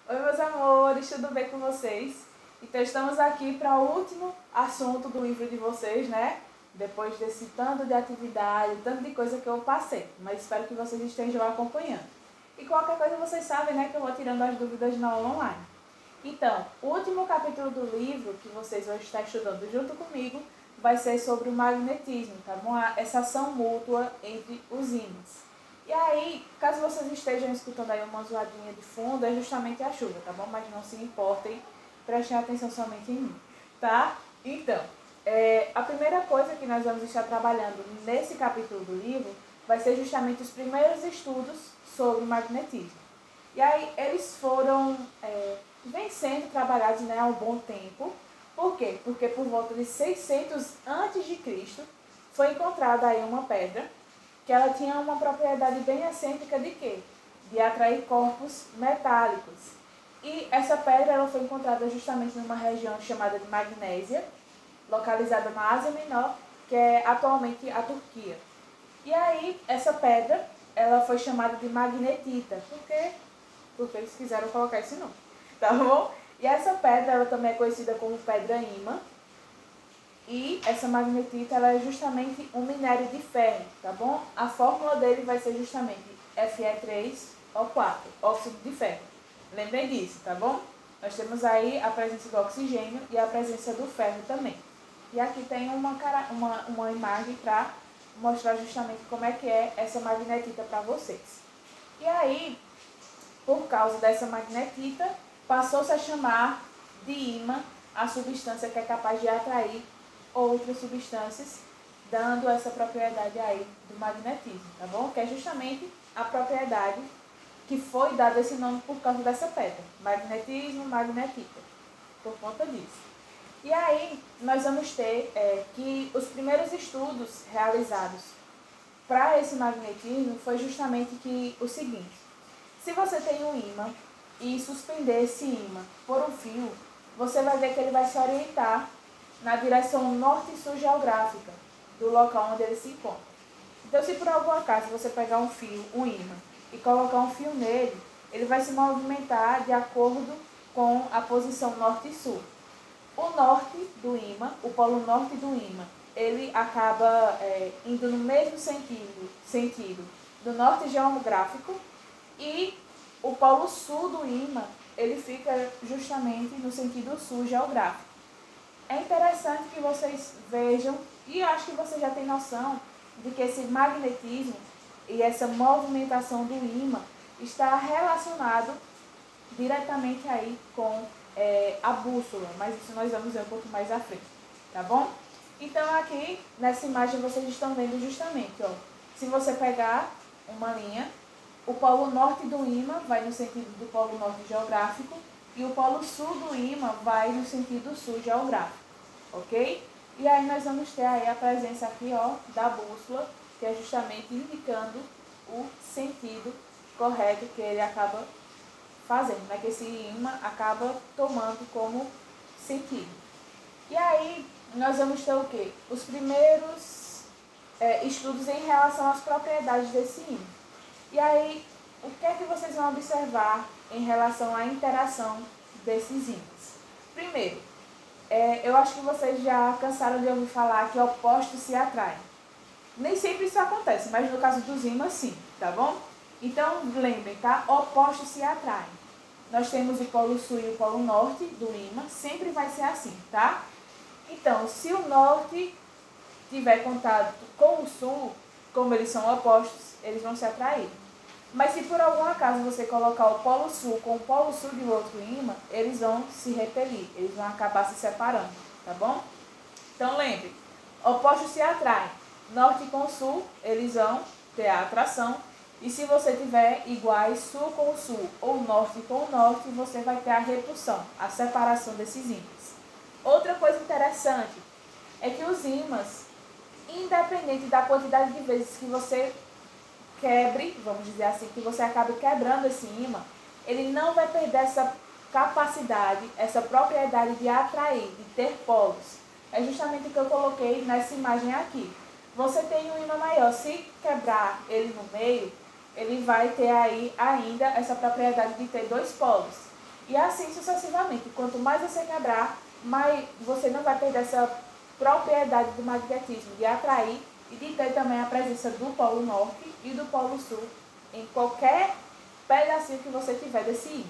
Oi, meus amores, tudo bem com vocês? Então, estamos aqui para o último assunto do livro de vocês, né? Depois desse tanto de atividade, tanto de coisa que eu passei. Mas espero que vocês estejam acompanhando. E qualquer coisa vocês sabem, né? Que eu vou tirando as dúvidas na aula online. Então, o último capítulo do livro, que vocês vão estar estudando junto comigo, vai ser sobre o magnetismo, tá bom? Essa ação mútua entre os ímãs. E aí, caso vocês estejam escutando aí uma zoadinha de fundo, é justamente a chuva, tá bom? Mas não se importem, prestem atenção somente em mim, tá? Então, a primeira coisa que nós vamos estar trabalhando nesse capítulo do livro vai ser justamente os primeiros estudos sobre o magnetismo. E aí, eles foram vem sendo trabalhados, né, há um bom tempo. Por quê? Porque por volta de 600 a.C. foi encontrada aí uma pedra que ela tinha uma propriedade bem excêntrica de quê? De atrair corpos metálicos. E essa pedra ela foi encontrada justamente numa região chamada de Magnésia, localizada na Ásia Menor, que é atualmente a Turquia. E aí, essa pedra ela foi chamada de magnetita. Por quê? Porque eles quiseram colocar esse nome, tá bom? E essa pedra ela também é conhecida como pedra-ímã. E essa magnetita ela é justamente um minério de ferro, tá bom? A fórmula dele vai ser justamente Fe3O4, óxido de ferro. Lembrem disso, tá bom? Nós temos aí a presença do oxigênio e a presença do ferro também. E aqui tem uma imagem para mostrar justamente como é que é essa magnetita para vocês. E aí, por causa dessa magnetita, passou-se a chamar de ímã a substância que é capaz de atrair outras substâncias, dando essa propriedade aí do magnetismo, tá bom? Que é justamente a propriedade que foi dada esse nome por causa dessa pedra. Magnetismo, magnetita, por conta disso. E aí, nós vamos ter que os primeiros estudos realizados para esse magnetismo foi justamente que o seguinte: se você tem um ímã e suspender esse ímã por um fio, você vai ver que ele vai se orientar na direção norte e sul geográfica do local onde ele se encontra. Então, se por algum acaso você pegar um fio, um ímã, e colocar um fio nele, ele vai se movimentar de acordo com a posição norte e sul. O norte do ímã, o polo norte do ímã, ele acaba indo no mesmo sentido do norte geográfico, e o polo sul do ímã, ele fica justamente no sentido sul geográfico. É interessante que vocês vejam, e eu acho que vocês já têm noção, de que esse magnetismo e essa movimentação do ímã está relacionado diretamente aí com a bússola, mas isso nós vamos ver um pouco mais à frente, tá bom? Então aqui, nessa imagem, vocês estão vendo justamente, ó, se você pegar uma linha, o polo norte do ímã vai no sentido do polo norte geográfico e o polo sul do ímã vai no sentido sul geográfico, ok? E aí nós vamos ter aí a presença aqui, ó, da bússola, que é justamente indicando o sentido correto que ele acaba fazendo, né? Que esse ímã acaba tomando como sentido. E aí nós vamos ter o quê? Os primeiros estudos em relação às propriedades desse ímã. E aí, o que é que vocês vão observar em relação à interação desses ímãs? Primeiro, eu acho que vocês já cansaram de ouvir falar que opostos se atraem. Nem sempre isso acontece, mas no caso dos ímãs, sim, tá bom? Então, lembrem, tá? Opostos se atraem. Nós temos o polo sul e o polo norte do ímã, sempre vai ser assim, tá? Então, se o norte tiver contato com o sul, como eles são opostos, eles vão se atrair. Mas se por algum acaso você colocar o polo sul com o polo sul de outro ímã, eles vão se repelir, eles vão acabar se separando, tá bom? Então lembre, opostos se atraem. Norte com sul, eles vão ter a atração. E se você tiver iguais sul com sul ou norte com norte, você vai ter a repulsão, a separação desses ímãs. Outra coisa interessante é que os ímãs, independente da quantidade de vezes que você quebre, vamos dizer assim, que você acabe quebrando esse ímã, ele não vai perder essa capacidade, essa propriedade de atrair, de ter polos. É justamente o que eu coloquei nessa imagem aqui. Você tem um ímã maior, se quebrar ele no meio, ele vai ter aí ainda essa propriedade de ter dois polos. E assim sucessivamente. Quanto mais você quebrar, mais você não vai perder essa propriedade do magnetismo de atrair e de ter também a presença do polo norte e do polo sul em qualquer pedacinho que você tiver desse ímã,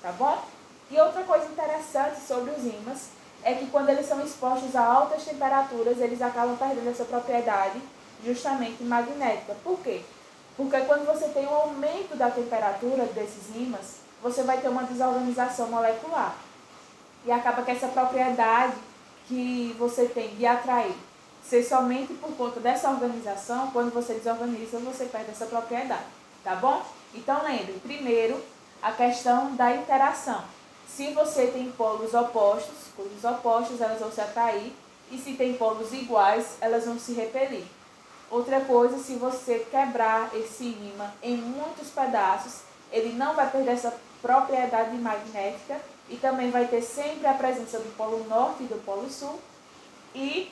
tá bom? E outra coisa interessante sobre os ímãs é que quando eles são expostos a altas temperaturas, eles acabam perdendo essa propriedade justamente magnética. Por quê? Porque quando você tem um aumento da temperatura desses ímãs, você vai ter uma desorganização molecular. E acaba que essa propriedade que você tem de atrair ser somente por conta dessa organização, quando você desorganiza, você perde essa propriedade, tá bom? Então lembre, primeiro, a questão da interação. Se você tem polos opostos, coisas opostas, elas vão se atrair, e se tem polos iguais, elas vão se repelir. Outra coisa, se você quebrar esse ímã em muitos pedaços, ele não vai perder essa propriedade magnética e também vai ter sempre a presença do polo norte e do polo sul. E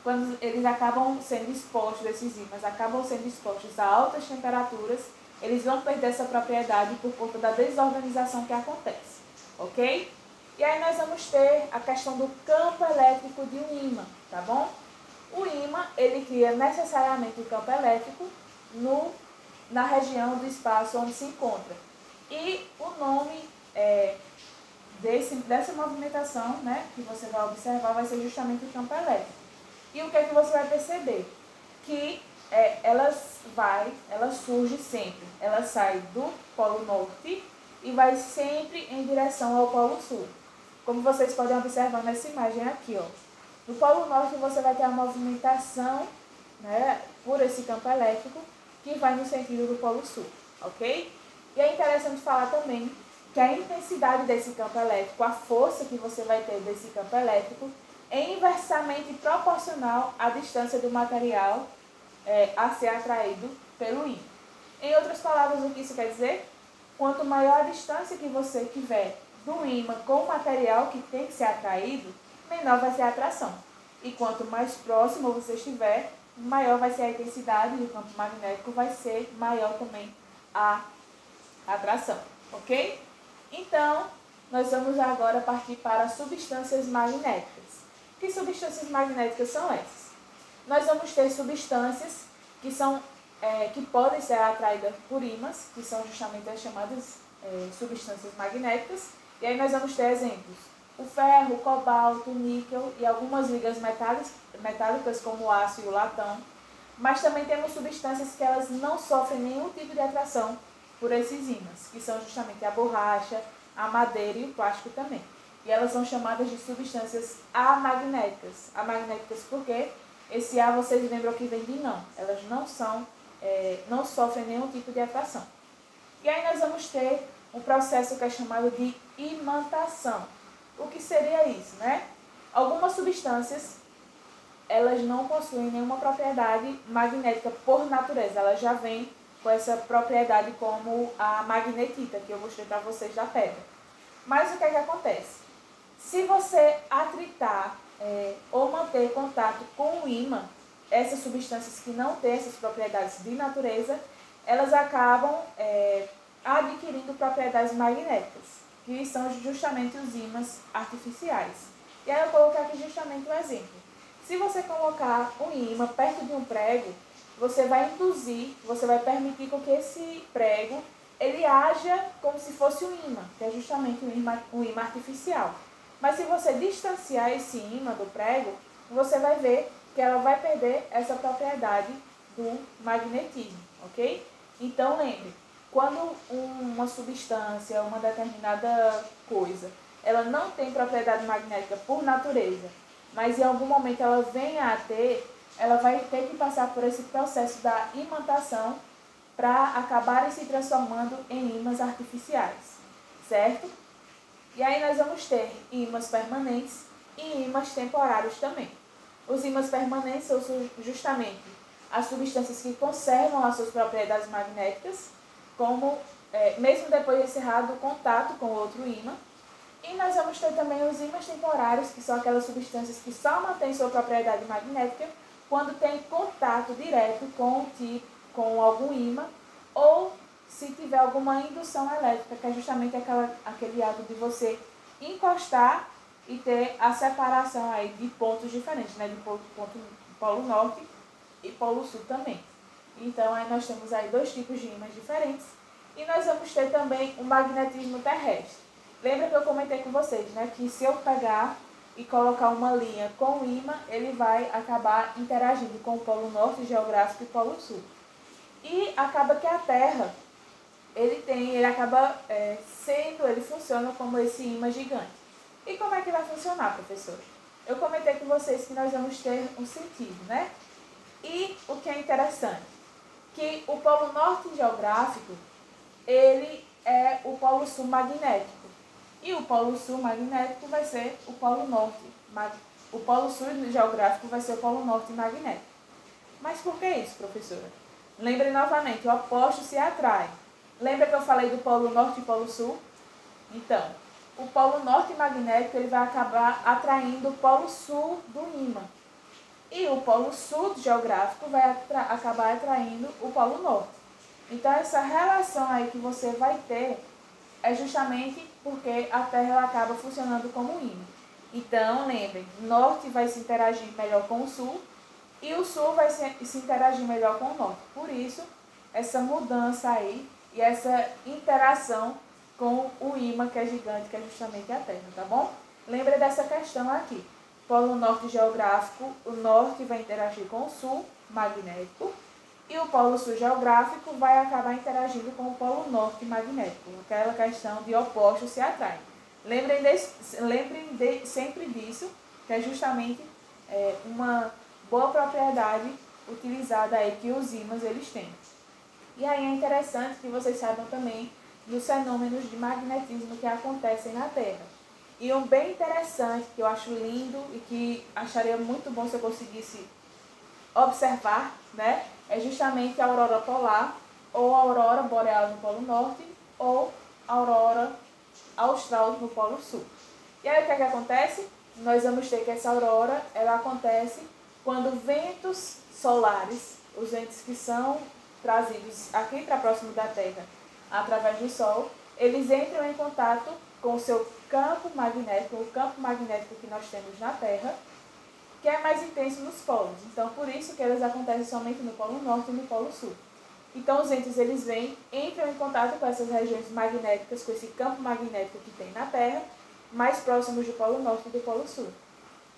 quando eles acabam sendo expostos, esses ímãs acabam sendo expostos a altas temperaturas, eles vão perder essa propriedade por conta da desorganização que acontece, ok? E aí nós vamos ter a questão do campo elétrico de um ímã, tá bom? O ímã, ele cria necessariamente o campo elétrico na região do espaço onde se encontra. E o nome dessa movimentação, né, que você vai observar, vai ser justamente o campo elétrico. E o que é que você vai perceber? Que ela surge sempre, ela sai do polo norte e vai sempre em direção ao polo sul. Como vocês podem observar nessa imagem aqui, ó. No polo norte você vai ter a movimentação, né, por esse campo elétrico que vai no sentido do polo sul, ok? E é interessante falar também que a intensidade desse campo elétrico, a força que você vai ter desse campo elétrico, é inversamente proporcional à distância do material a ser atraído pelo ímã. Em outras palavras, o que isso quer dizer? Quanto maior a distância que você tiver do ímã com o material que tem que ser atraído, menor vai ser a atração. E quanto mais próximo você estiver, maior vai ser a intensidade do campo magnético, vai ser maior também a atração, ok? Então, nós vamos agora partir para substâncias magnéticas. Que substâncias magnéticas são essas? Nós vamos ter substâncias que podem ser atraídas por ímãs, que são justamente as chamadas substâncias magnéticas. E aí nós vamos ter exemplos: o ferro, o cobalto, o níquel e algumas ligas metálicas como o aço e o latão. Mas também temos substâncias que elas não sofrem nenhum tipo de atração por esses ímãs, que são justamente a borracha, a madeira e o plástico também. E elas são chamadas de substâncias amagnéticas. Amagnéticas porque esse A vocês lembram que vem de não. Elas não sofrem nenhum tipo de atração. E aí nós vamos ter um processo que é chamado de imantação. O que seria isso, né? Algumas substâncias, elas não possuem nenhuma propriedade magnética por natureza. Elas já vêm com essa propriedade como a magnetita, que eu mostrei para vocês da pedra. Mas o que é que acontece? Se você atritar ou manter contato com o ímã, essas substâncias que não têm essas propriedades de natureza, elas acabam adquirindo propriedades magnéticas, que são justamente os ímãs artificiais. E aí eu coloquei aqui justamente um exemplo. Se você colocar um ímã perto de um prego, você vai induzir, você vai permitir com que esse prego ele haja como se fosse um ímã, que é justamente um ímã artificial. Mas se você distanciar esse ímã do prego, você vai ver que ela vai perder essa propriedade do magnetismo, ok? Então lembre, quando uma substância, uma determinada coisa, ela não tem propriedade magnética por natureza, mas em algum momento ela venha a ter, ela vai ter que passar por esse processo da imantação para acabarem se transformando em ímãs artificiais, certo? E aí nós vamos ter ímãs permanentes e ímãs temporários também. Os ímãs permanentes são justamente as substâncias que conservam as suas propriedades magnéticas, como mesmo depois de encerrado o contato com outro ímã. E nós vamos ter também os ímãs temporários, que são aquelas substâncias que só mantêm sua propriedade magnética quando tem contato direto com algum ímã ou se tiver alguma indução elétrica, que é justamente aquele ato de você encostar e ter a separação aí de pontos diferentes, né? De polo norte e polo sul também. Então, aí nós temos aí dois tipos de ímãs diferentes. E nós vamos ter também o magnetismo terrestre. Lembra que eu comentei com vocês, né? Que se eu pegar e colocar uma linha com o ímã, ele vai acabar interagindo com o polo norte geográfico e o polo sul. E acaba que a Terra, ele funciona como esse ímã gigante. E como é que vai funcionar, professor? Eu comentei com vocês que nós vamos ter um sentido, né? E o que é interessante, que o polo norte geográfico, ele é o polo sul magnético. E o polo sul magnético vai ser o polo norte. O polo sul geográfico vai ser o polo norte magnético. Mas por que isso, professora? Lembre novamente, o oposto se atrai. Lembra que eu falei do polo norte e polo sul? Então, o polo norte magnético ele vai acabar atraindo o polo sul do ímã. E o polo sul geográfico vai acabar atraindo o polo norte. Então, essa relação aí que você vai ter é justamente porque a Terra ela acaba funcionando como um ímã. Então, lembrem, o norte vai se interagir melhor com o sul e o sul vai se interagir melhor com o norte. Por isso, essa mudança aí e essa interação com o ímã que é gigante, que é justamente a Terra, tá bom? Lembra dessa questão aqui. Polo norte geográfico, o norte vai interagir com o sul magnético e o polo sul geográfico vai acabar interagindo com o polo norte magnético. Aquela questão de opostos se atraem. Lembrem sempre disso, que é justamente uma boa propriedade utilizada aí que os ímãs eles têm. E aí é interessante que vocês saibam também dos fenômenos de magnetismo que acontecem na Terra. E um bem interessante, que eu acho lindo e que acharia muito bom se eu conseguisse observar, né? É justamente a aurora polar, ou a aurora boreal no Polo Norte, ou a aurora austral no Polo Sul. E aí o que é que acontece? Nós vamos ter que essa aurora, ela acontece quando ventos solares, os ventos que são trazidos aqui para próximo da Terra, através do Sol, eles entram em contato com o seu campo magnético, o campo magnético que nós temos na Terra, que é mais intenso nos polos. Então, por isso que eles acontecem somente no Polo Norte e no Polo Sul. Então, os ventos, eles vêm, entram em contato com essas regiões magnéticas, com esse campo magnético que tem na Terra, mais próximos do Polo Norte e do Polo Sul.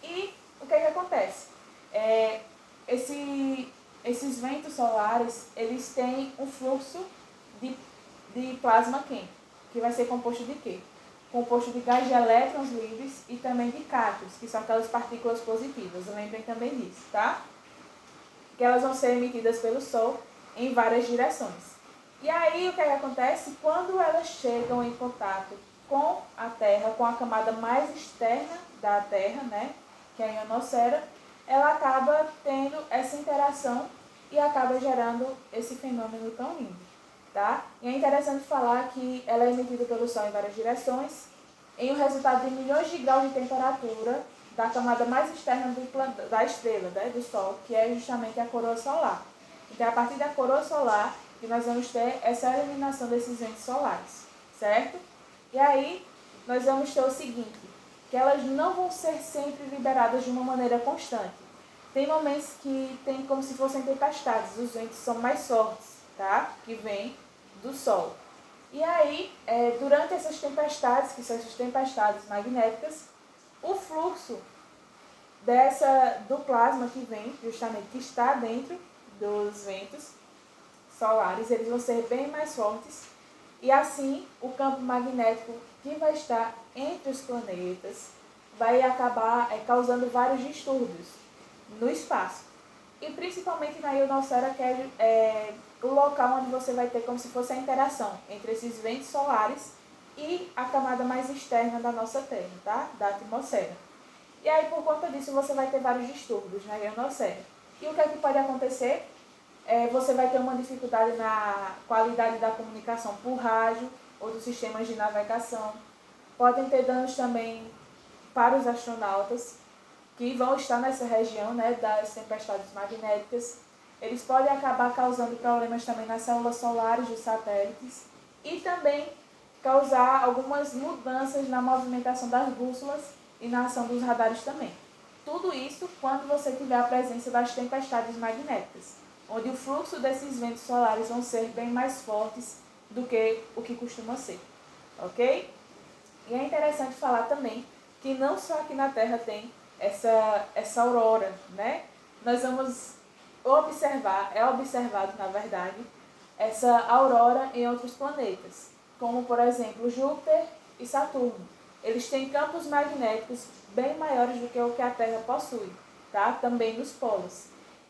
E o que é que acontece? Esses ventos solares, eles têm um fluxo de plasma quente, que vai ser composto de quê? Composto de gás de elétrons livres e também de cátions, que são aquelas partículas positivas. Lembrem também disso, tá? Que elas vão ser emitidas pelo Sol em várias direções. E aí, o que acontece? Quando elas chegam em contato com a Terra, com a camada mais externa da Terra, né? Que é a ionosfera, ela acaba tendo essa interação e acaba gerando esse fenômeno tão lindo. Tá? E é interessante falar que ela é emitida pelo Sol em várias direções, em um resultado de milhões de graus de temperatura da camada mais externa da estrela, né, do Sol, que é justamente a coroa solar. Então, é a partir da coroa solar que nós vamos ter essa eliminação desses ventos solares, certo? E aí, nós vamos ter o seguinte, que elas não vão ser sempre liberadas de uma maneira constante. Tem momentos que tem como se fossem tempestades, os ventos são mais fortes, tá? Que vêm do Sol. E aí, durante essas tempestades, que são essas tempestades magnéticas, o fluxo do plasma que vem, justamente, que está dentro dos ventos solares, eles vão ser bem mais fortes. E assim, o campo magnético que vai estar entre os planetas vai acabar causando vários distúrbios no espaço. E principalmente na ionosfera, que é o local onde você vai ter como se fosse a interação entre esses ventos solares e a camada mais externa da nossa Terra, tá? Da atmosfera. E aí, por conta disso, você vai ter vários distúrbios na ionosfera. E o que é que pode acontecer? Você vai ter uma dificuldade na qualidade da comunicação por rádio ou dos sistemas de navegação. Podem ter danos também para os astronautas que vão estar nessa região, né, das tempestades magnéticas. eles podem acabar causando problemas também nas células solares dos satélites e também causar algumas mudanças na movimentação das bússolas e na ação dos radares também. Tudo isso quando você tiver a presença das tempestades magnéticas, onde o fluxo desses ventos solares vão ser bem mais fortes do que o que costuma ser, ok? E é interessante falar também que não só aqui na Terra tem essa aurora, né? Nós vamos observar, é observado na verdade, essa aurora em outros planetas, como por exemplo Júpiter e Saturno. Eles têm campos magnéticos bem maiores do que o que a Terra possui, tá? Também nos polos.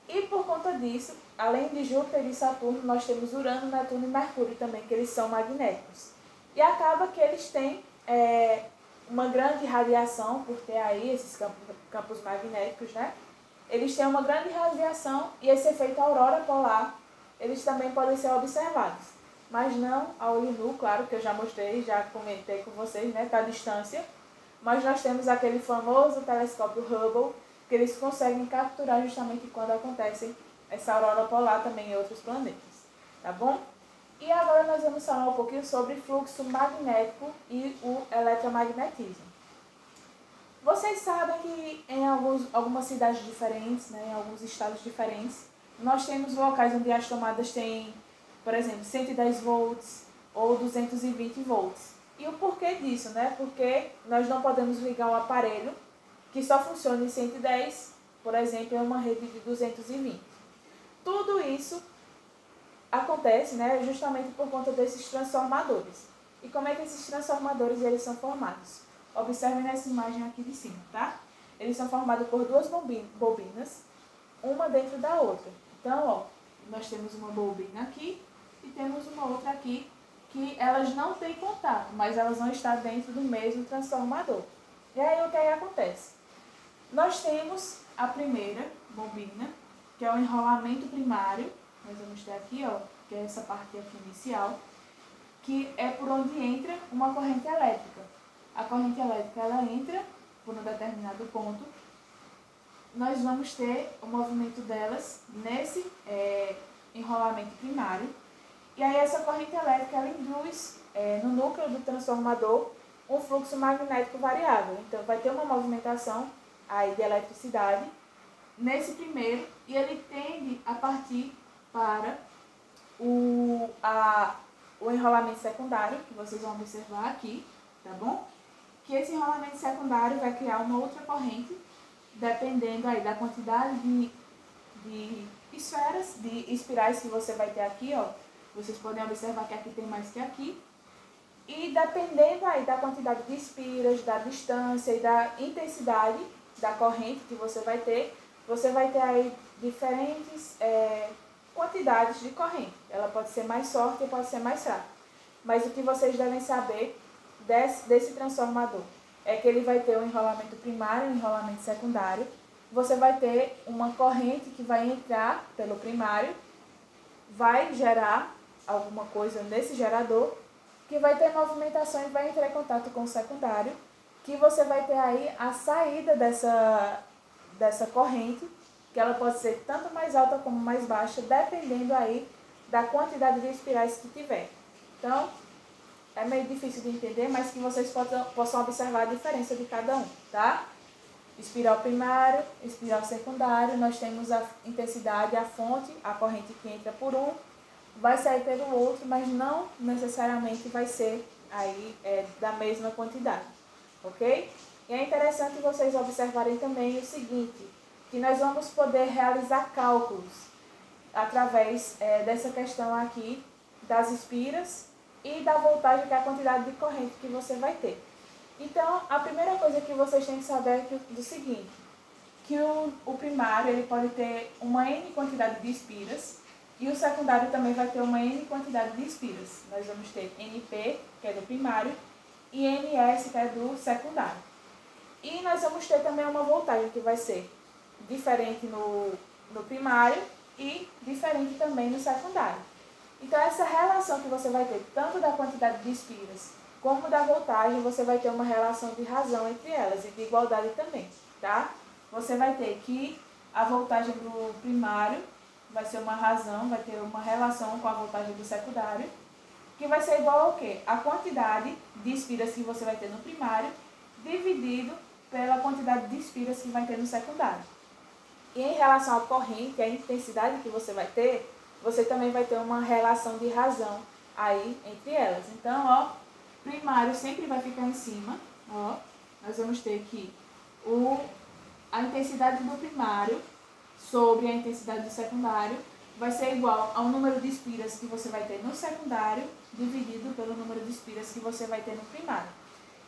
E por conta disso, além de Júpiter e Saturno, nós temos Urano, Netuno e Mercúrio também, que eles são magnéticos. E acaba que eles têm uma grande radiação, por ter aí esses campos magnéticos, né? Eles têm uma grande radiação e esse efeito aurora polar, eles também podem ser observados. Mas não a olho nu, claro, que eu já mostrei, já comentei com vocês, né, da distância. Mas nós temos aquele famoso telescópio Hubble, que eles conseguem capturar justamente quando acontece essa aurora polar também em outros planetas, tá bom? E agora nós vamos falar um pouquinho sobre fluxo magnético e o eletromagnetismo. Vocês sabem que em algumas cidades diferentes, né, em alguns estados diferentes, nós temos locais onde as tomadas têm, por exemplo, 110 volts ou 220 volts. E o porquê disso, né? Porque nós não podemos ligar um aparelho que só funciona em 110, por exemplo, em uma rede de 220. Tudo isso acontece, né, justamente por conta desses transformadores. E como é que esses transformadores eles são formados? Observem nessa imagem aqui de cima, tá? Eles são formados por duas bobinas, uma dentro da outra. Então, ó, nós temos uma bobina aqui e temos uma outra aqui, que elas não têm contato, mas elas vão estar dentro do mesmo transformador. E aí o que aí acontece? Nós temos a primeira bobina, que é o enrolamento primário. Nós vamos ter aqui, ó, que é essa parte aqui inicial, que é por onde entra uma corrente elétrica. A corrente elétrica, ela entra por um determinado ponto. Nós vamos ter o movimento delas nesse enrolamento primário. E aí essa corrente elétrica, ela induz no núcleo do transformador um fluxo magnético variável. Então vai ter uma movimentação aí de eletricidade nesse primeiro e ele tende a partir para o enrolamento secundário, que vocês vão observar aqui, tá bom? Que esse enrolamento secundário vai criar uma outra corrente, dependendo aí da quantidade de esferas, de espirais que você vai ter aqui, ó. Vocês podem observar que aqui tem mais que aqui. E dependendo aí da quantidade de espiras, da distância e da intensidade da corrente que você vai ter aí diferentes quantidades de corrente. Ela pode ser mais forte e pode ser mais fraca. Mas o que vocês devem saber desse transformador é que ele vai ter um enrolamento primário e um enrolamento secundário. Você vai ter uma corrente que vai entrar pelo primário, vai gerar alguma coisa nesse gerador, que vai ter movimentação e vai entrar em contato com o secundário, que você vai ter aí a saída dessa corrente, que ela pode ser tanto mais alta como mais baixa, dependendo aí da quantidade de espirais que tiver. Então, é meio difícil de entender, mas que vocês possam observar a diferença de cada um, tá? Espiral primário, espiral secundário, nós temos a intensidade, a fonte, a corrente que entra por um, vai sair pelo outro, mas não necessariamente vai ser aí da mesma quantidade, ok? E é interessante vocês observarem também o seguinte, que nós vamos poder realizar cálculos através dessa questão aqui das espiras e da voltagem, que é a quantidade de corrente que você vai ter. Então, a primeira coisa que vocês têm que saber é do seguinte, que o primário ele pode ter uma N quantidade de espiras e o secundário também vai ter uma N quantidade de espiras. Nós vamos ter NP, que é do primário, e NS, que é do secundário. E nós vamos ter também uma voltagem que vai ser diferente no primário e diferente também no secundário. Então, essa relação que você vai ter, tanto da quantidade de espiras como da voltagem, você vai ter uma relação de razão entre elas e de igualdade também, tá? Você vai ter que a voltagem do primário vai ser uma razão, vai ter uma relação com a voltagem do secundário, que vai ser igual ao quê? A quantidade de espiras que você vai ter no primário, dividido pela quantidade de espiras que vai ter no secundário. E em relação à corrente, a intensidade que você vai ter, você também vai ter uma relação de razão aí entre elas. Então, ó, primário sempre vai ficar em cima, ó, nós vamos ter aqui a intensidade do primário sobre a intensidade do secundário vai ser igual ao número de espiras que você vai ter no secundário dividido pelo número de espiras que você vai ter no primário.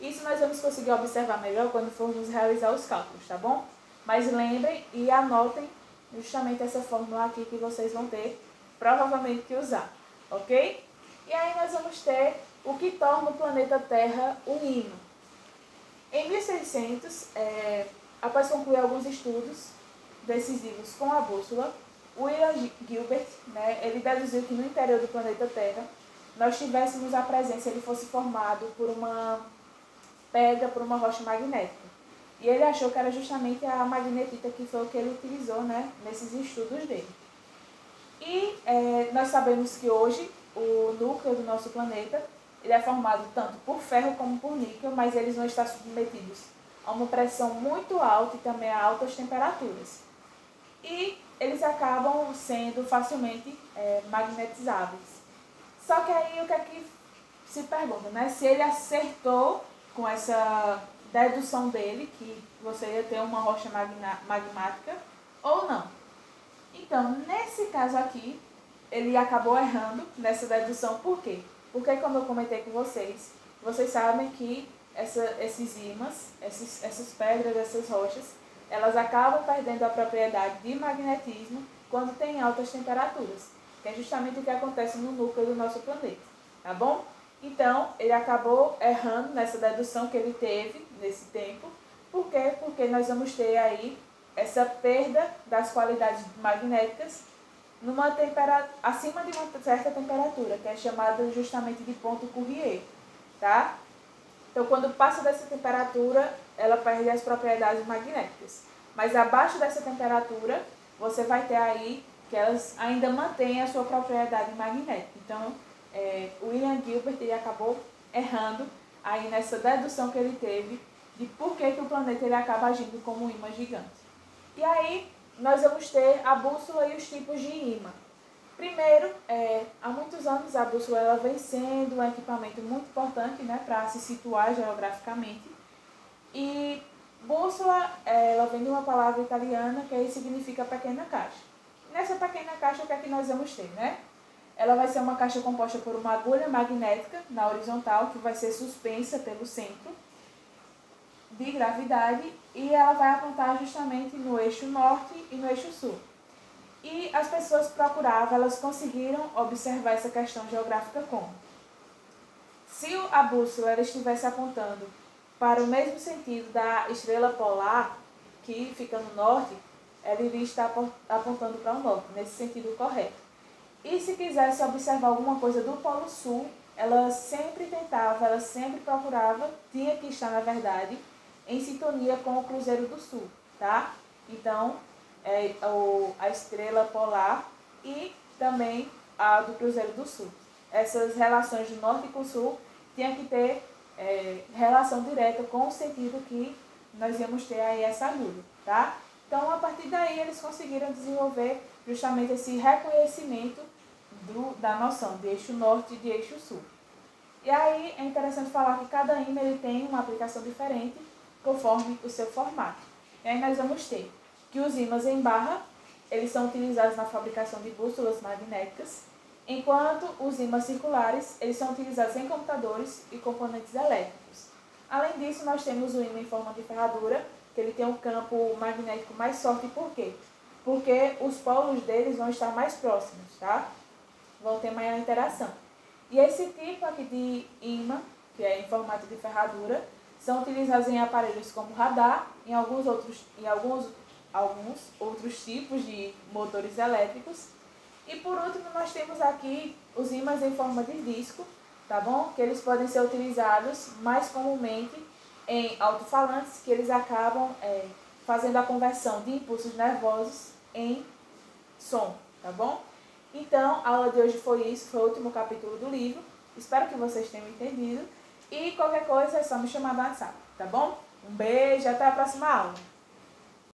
Isso nós vamos conseguir observar melhor quando formos realizar os cálculos, tá bom? Mas lembrem e anotem justamente essa fórmula aqui que vocês vão ter provavelmente que usar, ok? E aí nós vamos ter o que torna o planeta Terra um ímã. Em 1600, após concluir alguns estudos decisivos com a bússola, William Gilbert, né, ele deduziu que no interior do planeta Terra nós tivéssemos a presença, ele fosse formado por uma pedra, por uma rocha magnética. E ele achou que era justamente a magnetita, que foi o que ele utilizou, né, nesses estudos dele. E nós sabemos que hoje o núcleo do nosso planeta ele é formado tanto por ferro como por níquel, mas eles vão estar submetidos a uma pressão muito alta e também a altas temperaturas. E eles acabam sendo facilmente magnetizáveis. Só que aí o que é que se pergunta, né? Se ele acertou com essa dedução dele, que você ia ter uma rocha magmática, ou não. Então, nesse caso aqui, ele acabou errando nessa dedução. Por quê? Porque, como eu comentei com vocês, vocês sabem que esses ímãs, essas pedras, essas rochas, elas acabam perdendo a propriedade de magnetismo quando tem altas temperaturas, que é justamente o que acontece no núcleo do nosso planeta, tá bom? Então, ele acabou errando nessa dedução que ele teve nesse tempo. Por quê? Porque nós vamos ter aí essa perda das qualidades magnéticas acima de uma certa temperatura, que é chamada justamente de ponto Cuvier, tá? Então, quando passa dessa temperatura, ela perde as propriedades magnéticas. Mas abaixo dessa temperatura, você vai ter aí que elas ainda mantêm a sua propriedade magnética. Então, William Gilbert ele acabou errando aí nessa dedução que ele teve de por que o planeta ele acaba agindo como um ímã gigante. E aí, nós vamos ter a bússola e os tipos de ímã. Primeiro, há muitos anos a bússola ela vem sendo um equipamento muito importante, né, para se situar geograficamente. E bússola, ela vem de uma palavra italiana que aí significa pequena caixa. Nessa pequena caixa, o que é que nós vamos ter, né? Ela vai ser uma caixa composta por uma agulha magnética na horizontal que vai ser suspensa pelo centro de gravidade e ela vai apontar justamente no eixo norte e no eixo sul. E as pessoas procuravam, elas conseguiram observar essa questão geográfica como? Se a bússola ela estivesse apontando para o mesmo sentido da estrela polar, que fica no norte, ela iria estar apontando para o norte, nesse sentido correto. E se quisesse observar alguma coisa do Polo Sul, ela sempre tentava, ela sempre procurava, tinha que estar, na verdade, em sintonia com o Cruzeiro do Sul, tá? Então, a estrela polar e também a do Cruzeiro do Sul. Essas relações do norte e com o sul tinham que ter relação direta com o sentido que nós íamos ter aí essa agulha, tá? Então, a partir daí, eles conseguiram desenvolver justamente esse reconhecimento da noção de eixo norte e de eixo sul. E aí, é interessante falar que cada ímã ele tem uma aplicação diferente conforme o seu formato. E aí, nós vamos ter que os ímãs em barra, eles são utilizados na fabricação de bússolas magnéticas, enquanto os ímãs circulares, eles são utilizados em computadores e componentes elétricos. Além disso, nós temos o ímã em forma de ferradura, que ele tem um campo magnético mais forte. Por quê? Porque os polos deles vão estar mais próximos, tá? Vão ter maior interação. E esse tipo aqui de ímã, que é em formato de ferradura, são utilizados em aparelhos como radar, em alguns outros tipos de motores elétricos. E por último, nós temos aqui os ímãs em forma de disco, tá bom? Que eles podem ser utilizados mais comumente em alto-falantes, que eles acabam fazendo a conversão de impulsos nervosos em som, tá bom? Então, a aula de hoje foi isso, foi o último capítulo do livro. Espero que vocês tenham entendido. E qualquer coisa é só me chamar no WhatsApp, tá bom? Um beijo, até a próxima aula.